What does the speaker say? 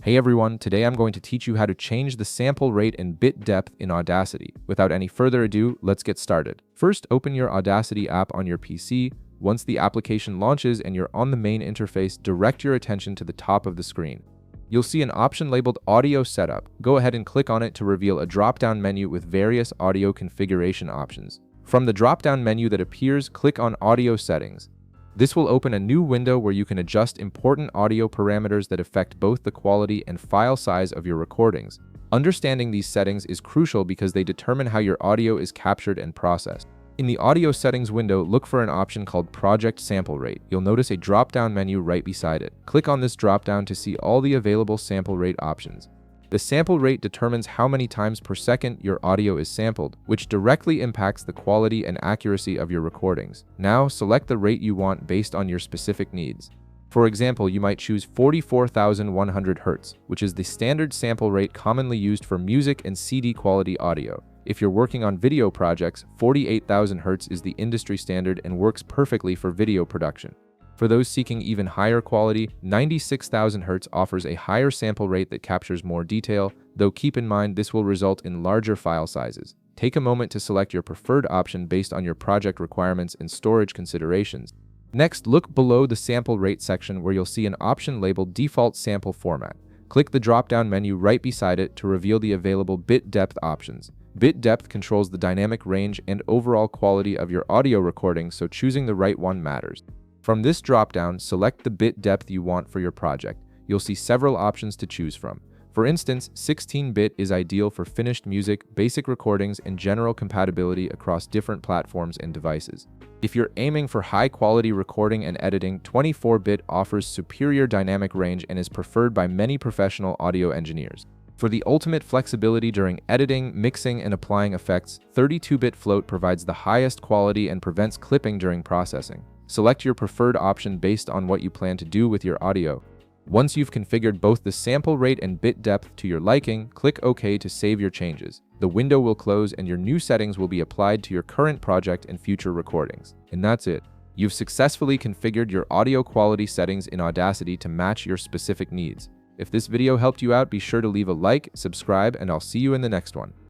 Hey everyone, today I'm going to teach you how to change the sample rate and bit depth in Audacity. Without any further ado, let's get started. First, open your Audacity app on your PC. Once the application launches and you're on the main interface, direct your attention to the top of the screen. You'll see an option labeled Audio Setup. Go ahead and click on it to reveal a drop-down menu with various audio configuration options. From the drop-down menu that appears, click on Audio Settings. This will open a new window where you can adjust important audio parameters that affect both the quality and file size of your recordings. Understanding these settings is crucial because they determine how your audio is captured and processed. In the Audio Settings window, look for an option called Project Sample Rate. You'll notice a drop-down menu right beside it. Click on this drop-down to see all the available sample rate options. The sample rate determines how many times per second your audio is sampled, which directly impacts the quality and accuracy of your recordings. Now, select the rate you want based on your specific needs. For example, you might choose 44,100 Hz, which is the standard sample rate commonly used for music and CD quality audio. If you're working on video projects, 48,000 Hz is the industry standard and works perfectly for video production. For those seeking even higher quality, 96,000 Hz offers a higher sample rate that captures more detail, though keep in mind this will result in larger file sizes. Take a moment to select your preferred option based on your project requirements and storage considerations. Next, look below the sample rate section where you'll see an option labeled Default Sample Format. Click the drop-down menu right beside it to reveal the available bit depth options. Bit depth controls the dynamic range and overall quality of your audio recording, so choosing the right one matters. From this drop-down, select the bit depth you want for your project. You'll see several options to choose from. For instance, 16-bit is ideal for finished music, basic recordings, and general compatibility across different platforms and devices. If you're aiming for high-quality recording and editing, 24-bit offers superior dynamic range and is preferred by many professional audio engineers. For the ultimate flexibility during editing, mixing, and applying effects, 32-bit float provides the highest quality and prevents clipping during processing. Select your preferred option based on what you plan to do with your audio. Once you've configured both the sample rate and bit depth to your liking, click OK to save your changes. The window will close and your new settings will be applied to your current project and future recordings. And that's it. You've successfully configured your audio quality settings in Audacity to match your specific needs. If this video helped you out, be sure to leave a like, subscribe, and I'll see you in the next one.